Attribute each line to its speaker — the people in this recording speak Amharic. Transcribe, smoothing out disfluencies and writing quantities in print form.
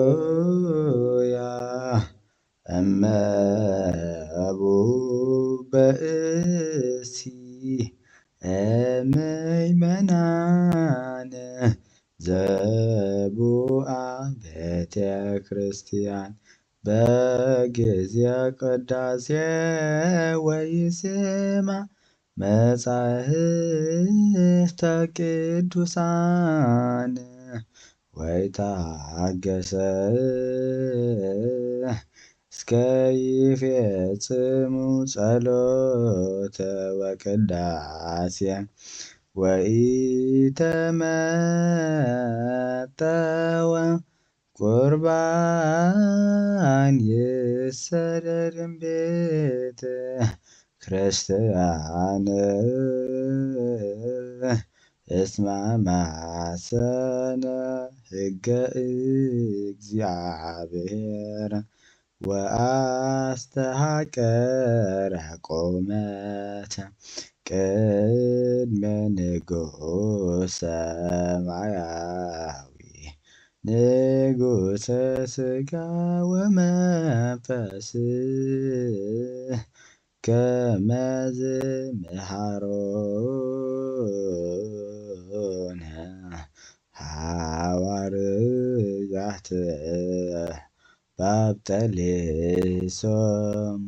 Speaker 1: ሃሌሉያ እመቡ በእሲ እምእመናን ዘቡአ ቤተ ክርስቲያን በጊዜ ቅዳሴ ወይሴማ መጻሕፍተ ቅዱሳን ወይታገሰ እስከ ይፌጽሙ ጸሎተ ወቅዳሴ ወኢተመጠወ ቁርባን ይሰረርም ቤተ ክርስቲያን እስመ ማሰነ ሕገ እግዚአብሔር ወአስተሐቀረ ቁመተ ቅድመ ንጉሠ ሰማያዊ ንጉሠ ሥጋ ወመንፈስ ከመዝ መሃሮነ ሐዋርያት ባብጠሌሶሙ